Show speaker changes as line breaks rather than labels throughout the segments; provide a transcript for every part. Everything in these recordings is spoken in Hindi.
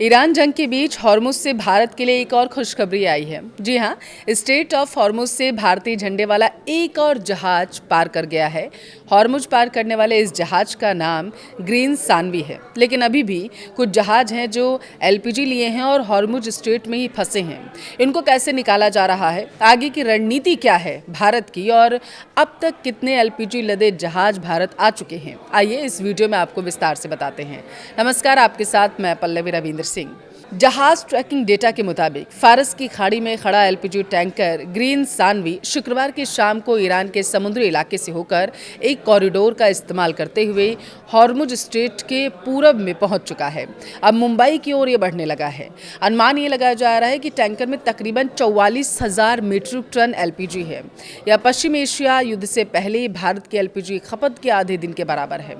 ईरान जंग के बीच हॉर्मुज से भारत के लिए एक और खुशखबरी आई है। जी हां, स्ट्रेट ऑफ हॉर्मुज से भारतीय झंडे वाला एक और जहाज पार कर गया है। हॉर्मुज पार करने वाले इस जहाज का नाम ग्रीन सानवी है। लेकिन अभी भी कुछ जहाज हैं जो एलपीजी लिए हैं और हॉर्मुज स्ट्रेट में ही फंसे हैं। इनको कैसे निकाला जा रहा है, आगे की रणनीति क्या है भारत की, और अब तक कितने एलपीजी लदे जहाज भारत आ चुके हैं, आइए इस वीडियो में आपको विस्तार से बताते हैं। नमस्कार, आपके साथ मैं पल्लवी रविंद्र सिंह। जहाज ट्रैकिंग डेटा के मुताबिक फारस की खाड़ी में खड़ा एलपीजी टैंकर ग्रीन सानवी शुक्रवार की शाम को ईरान के समुद्री इलाके से होकर एक कॉरिडोर का इस्तेमाल करते हुए हॉर्मुज स्ट्रेट के पूरब में पहुंच चुका है। अब मुंबई की ओर ये बढ़ने लगा है। अनुमान ये लगाया जा रहा है कि टैंकर में तकरीबन 44,000 मीट्रिक टन एलपीजी है। यह पश्चिम एशिया युद्ध से पहले भारत की एलपीजी खपत के आधे दिन के बराबर है।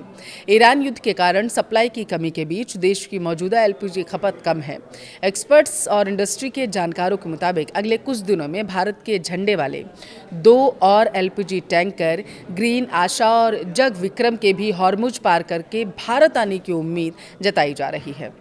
ईरान युद्ध के कारण सप्लाई की कमी के बीच देश की मौजूदा एलपीजी खपत कम है। एक्सपर्ट्स और इंडस्ट्री के जानकारों के मुताबिक अगले कुछ दिनों में भारत के झंडे वाले 2 और एलपीजी टैंकर ग्रीन आशा और जग विक्रम के भी हॉर्मुज पार करके भारत आने की उम्मीद जताई जा रही है।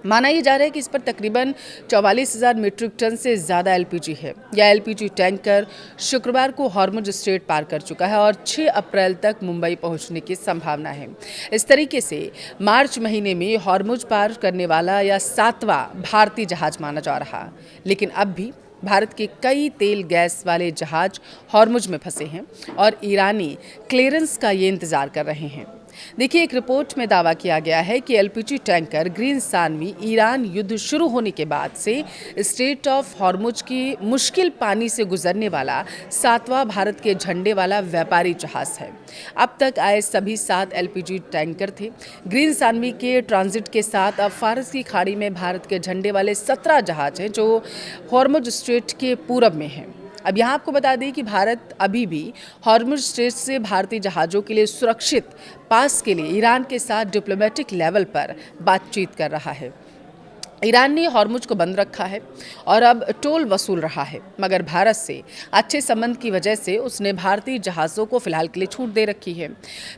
माना यह जा रहा है कि इस पर तकरीबन 44,000 मीट्रिक टन से ज़्यादा एलपीजी है। यह एलपीजी टैंकर शुक्रवार को हॉर्मुज स्ट्रेट पार कर चुका है और 6 अप्रैल तक मुंबई पहुंचने की संभावना है। इस तरीके से मार्च महीने में हॉर्मुज पार करने वाला यह 7वां भारतीय जहाज माना जा रहा। लेकिन अब भी भारत के कई तेल गैस वाले जहाज हॉर्मुज में फंसे हैं और ईरानी क्लियरेंस का ये इंतज़ार कर रहे हैं। देखिए, एक रिपोर्ट में दावा किया गया है कि LPG tanker Green Sanvi Iran युद्ध शुरू होने के बाद से स्ट्रेट ऑफ हॉर्मुज की मुश्किल पानी से गुजरने वाला 7वां भारत के झंडे वाला व्यापारी जहाज है। अब तक आए सभी 7 एलपीजी टैंकर थे। ग्रीन सानवी के ट्रांजिट के साथ अब फारस की खाड़ी में भारत के झंडे वाले 17 जहाज हैं जो हॉर्मुज स्ट्रेट के पूरब में हैं। अब यहाँ आपको बता दें कि भारत अभी भी हॉर्मुज स्ट्रेट से भारतीय जहाज़ों के लिए सुरक्षित पास के लिए ईरान के साथ डिप्लोमेटिक लेवल पर बातचीत कर रहा है। ईरान ने हॉर्मुज को बंद रखा है और अब टोल वसूल रहा है, मगर भारत से अच्छे संबंध की वजह से उसने भारतीय जहाज़ों को फिलहाल के लिए छूट दे रखी है।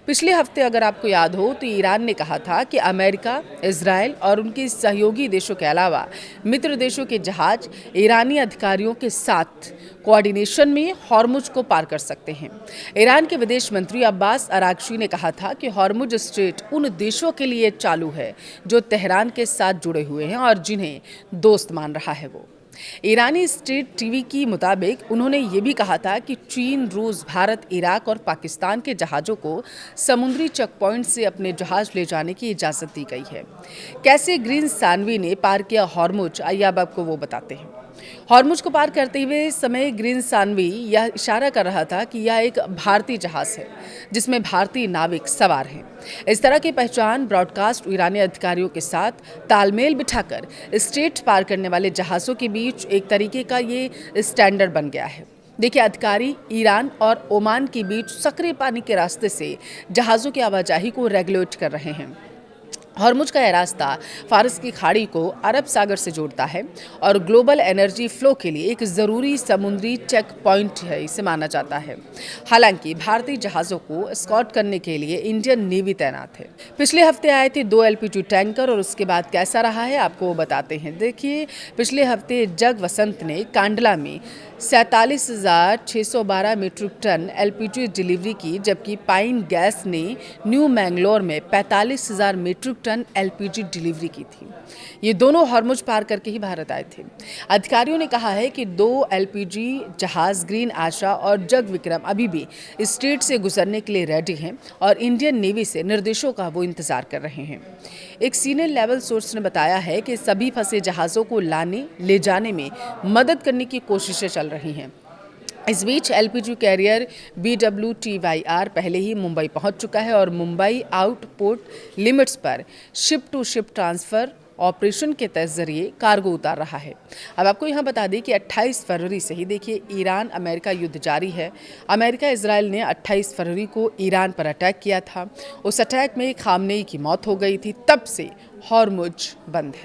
पिछले हफ्ते अगर आपको याद हो तो ईरान ने कहा था कि अमेरिका, इजराइल और उनके सहयोगी देशों के अलावा मित्र देशों के जहाज ईरानी अधिकारियों के साथ कोऑर्डिनेशन में हॉर्मुज को पार कर सकते हैं। ईरान के विदेश मंत्री अब्बास अरागची ने कहा था कि हॉर्मुज स्ट्रेट उन देशों के लिए चालू है जो तेहरान के साथ जुड़े हुए हैं और जिन्हें दोस्त मान रहा है वो। ईरानी स्टेट टीवी की मुताबिक उन्होंने ये भी कहा था कि चीन, रूस, भारत, इराक और पाकिस्तान के जहाज़ों को समुद्री चेक पॉइंट से अपने जहाज ले जाने की इजाज़त दी गई है। कैसे ग्रीन सानवी ने पार किया हॉर्मुज, आइए अब आपको वो बताते हैं। हॉर्मुज को पार करते हुए समय ग्रीन सानवी यह इशारा कर रहा था कि यह एक भारतीय जहाज़ है जिसमें भारतीय नाविक सवार हैं। इस तरह की पहचान ब्रॉडकास्ट ईरानी अधिकारियों के साथ तालमेल बिठाकर स्ट्रेट पार करने वाले जहाज़ों के बीच एक तरीके का ये स्टैंडर्ड बन गया है। देखिए, अधिकारी ईरान और ओमान के बीच सक्रिय पानी के रास्ते से जहाज़ों की आवाजाही को रेगुलेट कर रहे हैं। हॉर्मुज का यह रास्ता फारस की खाड़ी को अरब सागर से जोड़ता है और ग्लोबल एनर्जी फ्लो के लिए एक ज़रूरी समुद्री चेक पॉइंट है, इसे माना जाता है। हालांकि भारतीय जहाज़ों को एस्कॉर्ट करने के लिए इंडियन नेवी तैनात है। पिछले हफ्ते आए थे 2 एलपीजी टैंकर और उसके बाद कैसा रहा है आपको बताते हैं। देखिए, पिछले हफ्ते जग वसंत ने कांडला में 47,612 मीट्रिक टन एलपीजी डिलीवरी की, जबकि पाइन गैस ने न्यू मैंगलोर में 45,000 मीट्रिक टन एलपीजी डिलीवरी की थी। ये दोनों हॉर्मुज पार करके ही भारत आए थे। अधिकारियों ने कहा है कि 2 एलपीजी जहाज ग्रीन आशा और जग विक्रम अभी भी स्ट्रेट से गुजरने के लिए रेडी हैं और इंडियन नेवी से निर्देशों का वो इंतजार कर रहे हैं। एक सीनियर लेवल सोर्स ने बताया है कि सभी फंसे जहाज़ों को लाने ले जाने में मदद करने की कोशिशें चल रही हैं। इस बीच एलपीजी कैरियर BWTYR पहले ही मुंबई पहुंच चुका है और मुंबई आउटपोर्ट लिमिट्स पर ship to ship transfer operation के जरिए कार्गो उतार रहा है। अब आपको यहाँ बता दें कि 28 फरवरी से ही देखिए ईरान अमेरिका युद्ध जारी है। अमेरिका इजराइल ने 28 फरवरी को ईरान पर अटैक किया था। उस अटैक में खामनेई की मौत हो गई थी। तब से हॉर्मुज बंद है।